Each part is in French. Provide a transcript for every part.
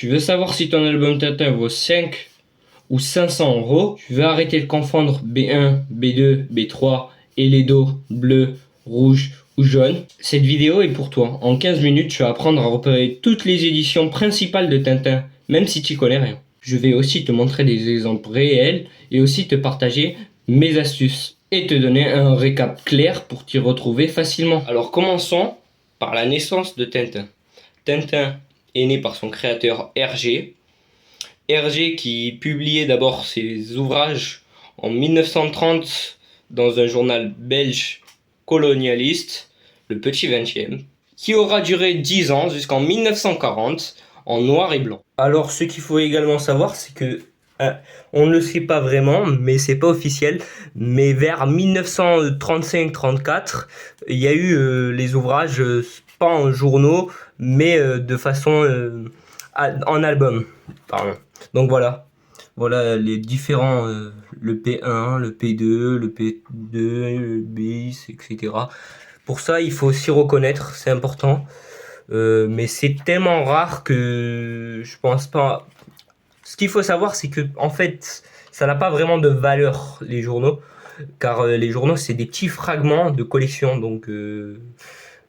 Tu veux savoir si ton album Tintin vaut 5 ou 500 euros? Tu veux arrêter de confondre B1, B2, B3 et les dos bleu, rouge ou jaune? Cette vidéo est pour toi. En 15 minutes, tu vas apprendre à repérer toutes les éditions principales de Tintin, même si tu connais rien. Je vais aussi te montrer des exemples réels et aussi te partager mes astuces et te donner un récap clair pour t'y retrouver facilement. Alors commençons par la naissance de Tintin. Tintin est né par son créateur Hergé. Hergé qui publiait d'abord ses ouvrages en 1930 dans un journal belge colonialiste, Le Petit Vingtième, qui aura duré 10 ans jusqu'en 1940 en noir et blanc. Alors ce qu'il faut également savoir, c'est que on ne le sait pas vraiment, mais c'est pas officiel, mais vers 1935-34, il y a eu les ouvrages, pas en journaux, mais de façon en album, pardon. Donc voilà les différents, le P1, le P2, le P2, le bis, etc. Pour ça, il faut s'y reconnaître, c'est important. Mais c'est tellement rare que je pense pas. Ce qu'il faut savoir, c'est que en fait, ça n'a pas vraiment de valeur les journaux, car les journaux c'est des petits fragments de collection, donc.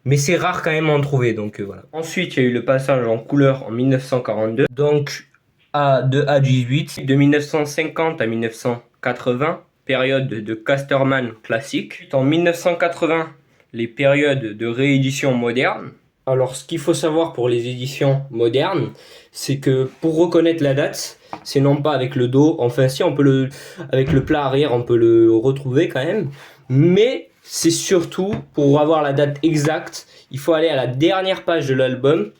Mais c'est rare quand même à en trouver, donc voilà. Ensuite, il y a eu le passage en couleur en 1942, donc de A18, de 1950 à 1980, période de Casterman classique. En 1980, les périodes de réédition moderne. Alors, ce qu'il faut savoir pour les éditions modernes, c'est que pour reconnaître la date, c'est non pas avec le dos, enfin si on peut avec le plat arrière, on peut le retrouver quand même, mais c'est surtout pour avoir la date exacte, il faut aller à la dernière page de l'album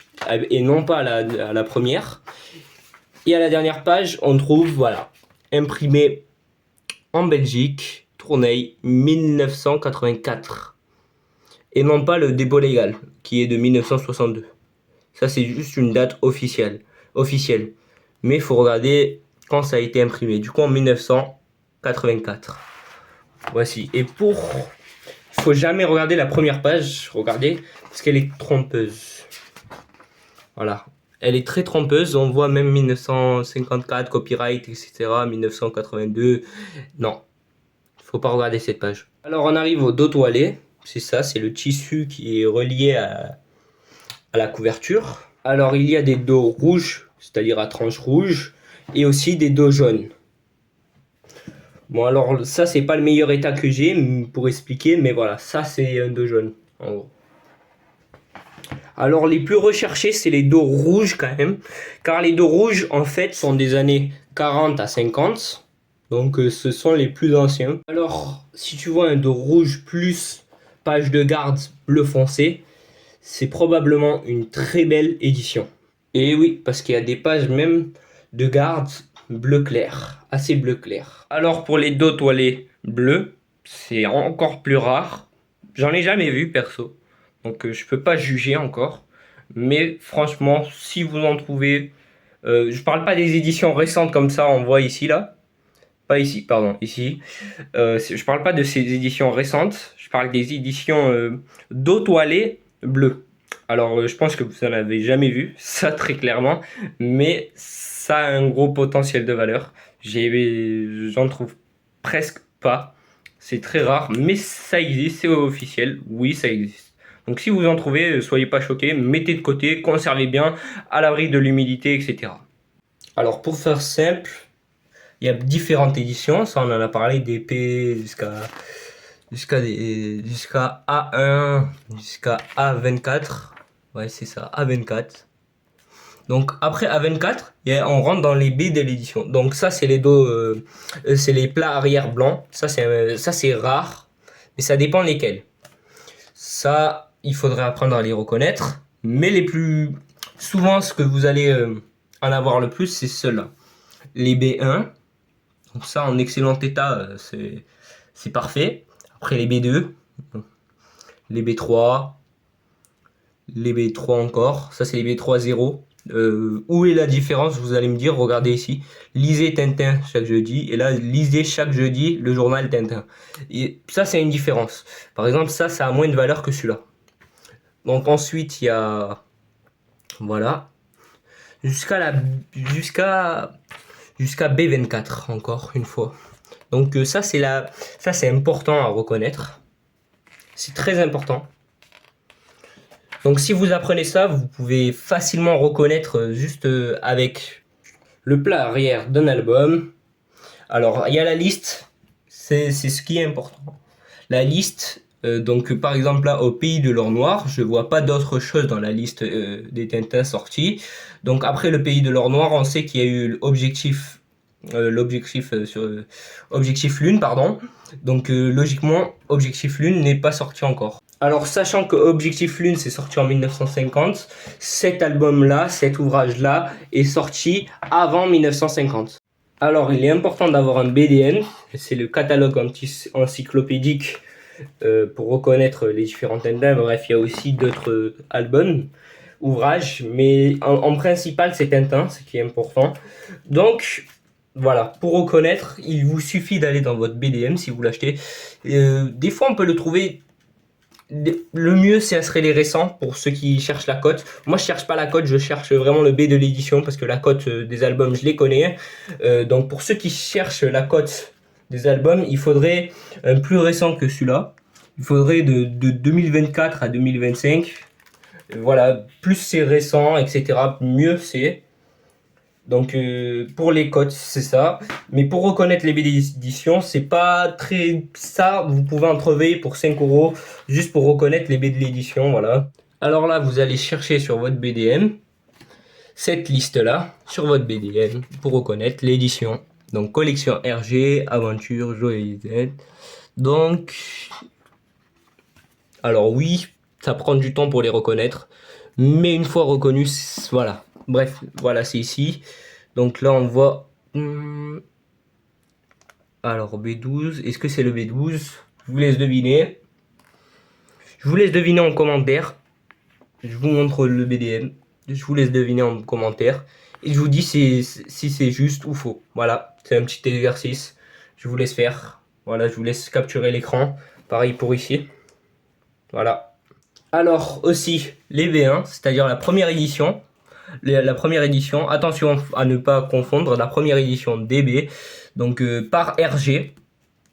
et non pas à la première. Et à la dernière page, on trouve, voilà, imprimé en Belgique, Tournai, 1984. Et non pas le dépôt légal, qui est de 1962. Ça, c'est juste une date officielle. Mais il faut regarder quand ça a été imprimé. Du coup, en 1984. Voici. Et il faut jamais regarder la première page, regardez, parce qu'elle est trompeuse. Voilà. Elle est très trompeuse, on voit même 1954, copyright, etc., 1982. Non, faut pas regarder cette page. Alors on arrive au dos toilé, c'est ça, c'est le tissu qui est relié à la couverture. Alors il y a des dos rouges, c'est-à-dire à tranche rouge, et aussi des dos jaunes. Bon alors ça c'est pas le meilleur état que j'ai pour expliquer, mais voilà, ça c'est un dos jaune en gros. Alors les plus recherchés c'est les dos rouges quand même, car les dos rouges en fait sont des années 40 à 50, donc ce sont les plus anciens. Alors si tu vois un dos rouge plus page de garde bleu foncé, c'est probablement une très belle édition. Et oui, parce qu'il y a des pages même de garde bleu clair, assez bleu clair. Alors pour les dos toilés bleus, c'est encore plus rare. J'en ai jamais vu perso, donc je peux pas juger encore. Mais franchement, si vous en trouvez, je parle pas des éditions récentes comme ça, on voit ici là. Pas ici, pardon, ici. Je parle pas de ces éditions récentes, je parle des éditions dos toilés bleus. Alors, je pense que vous n'en avez jamais vu, ça très clairement, mais ça a un gros potentiel de valeur. J'en trouve presque pas, c'est très rare, mais ça existe, c'est officiel, oui, ça existe. Donc si vous en trouvez, soyez pas choqués, mettez de côté, conservez bien, à l'abri de l'humidité, etc. Alors pour faire simple, il y a différentes éditions, ça on en a parlé, des P jusqu'à A1, jusqu'à A24. Ouais, c'est ça, A24. Donc après A24, on rentre dans les B de l'édition. Donc ça, c'est les dos, c'est les plats arrière blancs. Ça, c'est rare, mais ça dépend lesquels. Ça, il faudrait apprendre à les reconnaître. Mais les plus souvent, ce que vous allez en avoir le plus, c'est ceux-là. Les B1. Donc ça, en excellent état, c'est parfait. Après les B2, les B3, les B3 encore. Ça, c'est les B3 0. Où est la différence? Vous allez me dire, regardez ici. Lisez Tintin chaque jeudi. Et là, lisez chaque jeudi le journal Tintin. Et ça, c'est une différence. Par exemple, ça a moins de valeur que celui-là. Donc ensuite, il y a... Voilà. jusqu'à la jusqu'à jusqu'à B24 encore une fois. Donc ça c'est important à reconnaître. C'est très important. Donc si vous apprenez ça, vous pouvez facilement reconnaître juste avec le plat arrière d'un album. Alors il y a la liste, c'est ce qui est important. La liste, donc par exemple là au pays de l'or noir, je vois pas d'autre chose dans la liste des Tintins sortis. Donc après le pays de l'or noir, on sait qu'il y a eu l'objectif Objectif Lune, pardon. Donc logiquement, Objectif Lune n'est pas sorti encore. Alors sachant que Objectif Lune c'est sorti en 1950, cet album-là, cet ouvrage-là est sorti avant 1950. Alors il est important d'avoir un BDN, c'est le catalogue encyclopédique pour reconnaître les différents Tintins. Bref, il y a aussi d'autres albums, ouvrages, mais en principal c'est Tintin, ce qui est important. Donc voilà, pour reconnaître, il vous suffit d'aller dans votre BDM si vous l'achetez. Des fois, on peut le trouver. Le mieux, ça serait les récents pour ceux qui cherchent la cote. Moi, je cherche pas la cote, je cherche vraiment le B de l'édition parce que la cote des albums, je les connais. Donc, pour ceux qui cherchent la cote des albums, il faudrait un plus récent que celui-là. Il faudrait de 2024 à 2025. Voilà, plus c'est récent, etc., mieux c'est. Donc pour les cotes, c'est ça. Mais pour reconnaître les BD d'édition, c'est pas très... Ça, vous pouvez en trouver pour 5 euros, juste pour reconnaître les BD de l'édition, voilà. Alors là, vous allez chercher sur votre BDM, cette liste-là, sur votre BDM, pour reconnaître l'édition. Donc collection RG, aventure, Joyeux. Donc... Alors oui, ça prend du temps pour les reconnaître. Mais une fois reconnus, voilà. Bref, voilà, c'est ici. Donc là, on voit... Alors, B12. Est-ce que c'est le B12? Je vous laisse deviner. Je vous laisse deviner en commentaire. Je vous montre le BDM. Je vous laisse deviner en commentaire. Et je vous dis si c'est juste ou faux. Voilà, c'est un petit exercice. Je vous laisse faire. Voilà, je vous laisse capturer l'écran. Pareil pour ici. Voilà. Alors aussi, les B1, c'est-à-dire la première édition. La première édition, attention à ne pas confondre la première édition DB, donc par RG,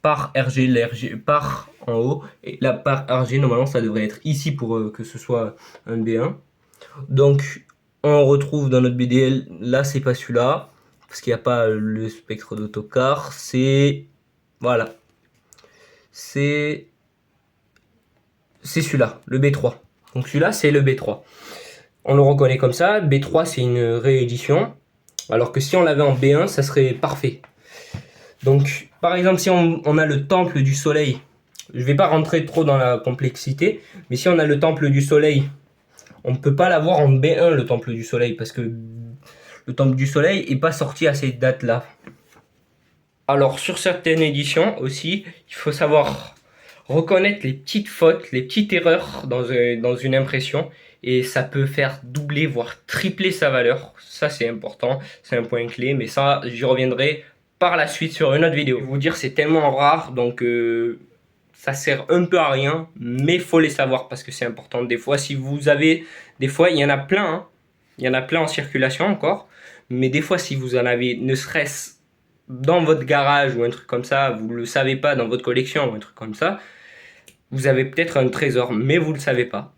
l'RG par en haut, et là par RG, normalement ça devrait être ici pour que ce soit un B1. Donc on retrouve dans notre BDL, là c'est pas celui-là, parce qu'il n'y a pas le spectre d'autocar, c'est... Voilà. C'est celui-là, le B3. Donc celui-là c'est le B3. On le reconnaît comme ça. B3, c'est une réédition. Alors que si on l'avait en B1, ça serait parfait. Donc, par exemple, si on a le Temple du Soleil, je ne vais pas rentrer trop dans la complexité, mais si on a le Temple du Soleil, on ne peut pas l'avoir en B1, le Temple du Soleil, parce que le Temple du Soleil n'est pas sorti à cette date-là. Alors, sur certaines éditions aussi, il faut savoir reconnaître les petites fautes, les petites erreurs dans une impression. Et ça peut faire doubler, voire tripler sa valeur. Ça, c'est important, c'est un point clé. Mais ça, j'y reviendrai par la suite sur une autre vidéo. Je vais vous dire, c'est tellement rare, donc ça sert un peu à rien. Mais il faut les savoir parce que c'est important. Des fois, si vous avez... Des fois, il y en a plein. Hein. Il y en a plein en circulation encore. Mais des fois, si vous en avez, ne serait-ce dans votre garage ou un truc comme ça, vous ne le savez pas dans votre collection ou un truc comme ça, vous avez peut-être un trésor, mais vous ne le savez pas.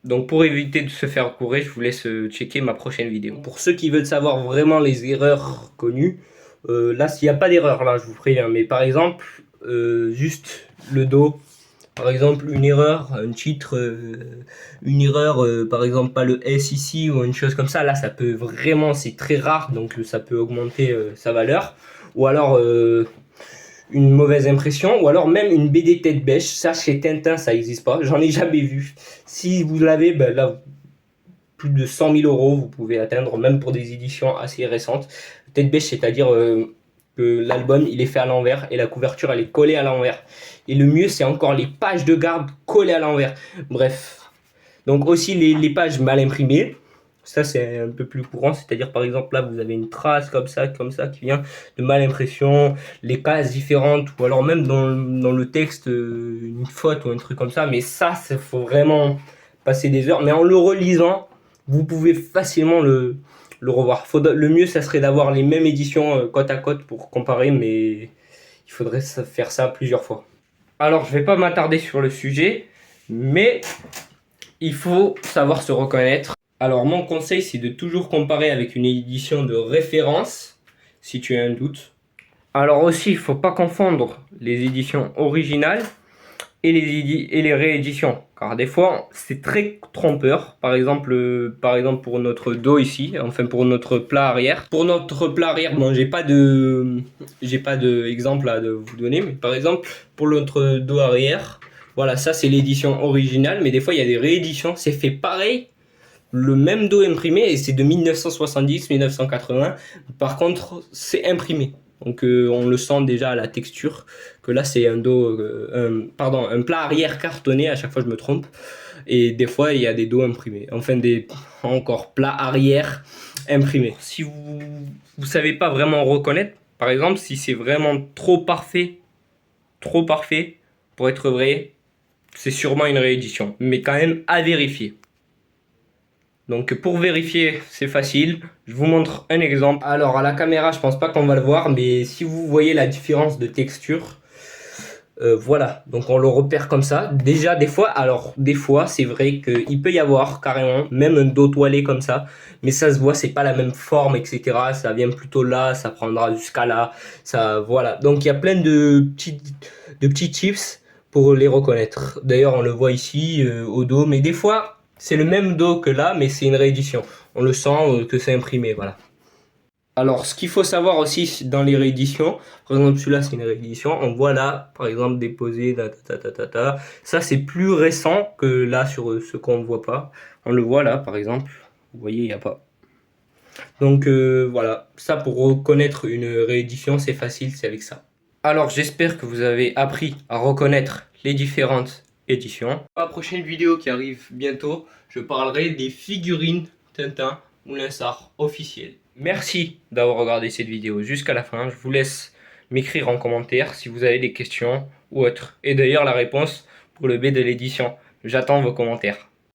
Donc pour éviter de se faire courir, je vous laisse checker ma prochaine vidéo. Pour ceux qui veulent savoir vraiment les erreurs connues, là s'il n'y a pas d'erreur là, je vous préviens, mais par exemple, juste le dos, par exemple une erreur, un titre, une erreur, par exemple pas le S ici ou une chose comme ça, là ça peut vraiment, c'est très rare, donc ça peut augmenter sa valeur. Ou alors une mauvaise impression, ou alors même une BD tête bêche. Ça, chez Tintin, ça n'existe pas. J'en ai jamais vu. Si vous l'avez, ben là, plus de 100 000 euros, vous pouvez atteindre, même pour des éditions assez récentes. Tête bêche, c'est-à-dire que l'album, il est fait à l'envers et la couverture, elle est collée à l'envers. Et le mieux, c'est encore les pages de garde collées à l'envers. Bref. Donc aussi les pages mal imprimées. Ça, c'est un peu plus courant, c'est-à-dire par exemple là, vous avez une trace comme ça qui vient de mal impression, les cases différentes, ou alors même dans le texte, une faute ou un truc comme ça. Mais ça, il faut vraiment passer des heures. Mais en le relisant, vous pouvez facilement le le revoir. Le mieux, ça serait d'avoir les mêmes éditions côte à côte pour comparer, mais il faudrait faire ça plusieurs fois. Alors, je vais pas m'attarder sur le sujet, mais il faut savoir se reconnaître. Alors, mon conseil, c'est de toujours comparer avec une édition de référence, si tu as un doute. Alors aussi, il ne faut pas confondre les éditions originales et les rééditions, car des fois c'est très trompeur. Par exemple pour notre dos ici, enfin pour notre plat arrière. Pour notre plat arrière, bon, j'ai pas de exemple à vous donner, mais par exemple pour notre dos arrière, voilà, ça c'est l'édition originale, mais des fois il y a des rééditions, c'est fait pareil, le même dos imprimé, et c'est de 1970-1980. Par contre, c'est imprimé. Donc on le sent déjà à la texture que là c'est un dos, un plat arrière cartonné, à chaque fois je me trompe, et des fois il y a des dos imprimés, enfin encore plats arrière imprimés. Si vous savez pas vraiment reconnaître, par exemple si c'est vraiment trop parfait pour être vrai, c'est sûrement une réédition, mais quand même à vérifier. Donc pour vérifier, c'est facile. Je vous montre un exemple. Alors à la caméra, je pense pas qu'on va le voir, mais si vous voyez la différence de texture, voilà. Donc on le repère comme ça. Déjà des fois, c'est vrai qu'il peut y avoir carrément même un dos toilé comme ça, mais ça se voit, c'est pas la même forme, etc. Ça vient plutôt là, ça prendra jusqu'à là. Ça, voilà. Donc il y a plein de petits tips pour les reconnaître. D'ailleurs, on le voit ici au dos, mais des fois c'est le même dos que là, mais c'est une réédition. On le sent que c'est imprimé, voilà. Alors, ce qu'il faut savoir aussi dans les rééditions, par exemple celui-là c'est une réédition, on voit là, par exemple déposé, ça c'est plus récent que là sur ce qu'on ne voit pas. On le voit là, par exemple, vous voyez, il n'y a pas. Donc voilà, ça pour reconnaître une réédition, c'est facile, c'est avec ça. Alors j'espère que vous avez appris à reconnaître les différentes éditions. Dans la prochaine vidéo qui arrive bientôt, je parlerai des figurines Tintin Moulin Sart officielles. Merci d'avoir regardé cette vidéo jusqu'à la fin. Je vous laisse m'écrire en commentaire si vous avez des questions ou autres. Et d'ailleurs la réponse pour le B de l'édition. J'attends vos commentaires.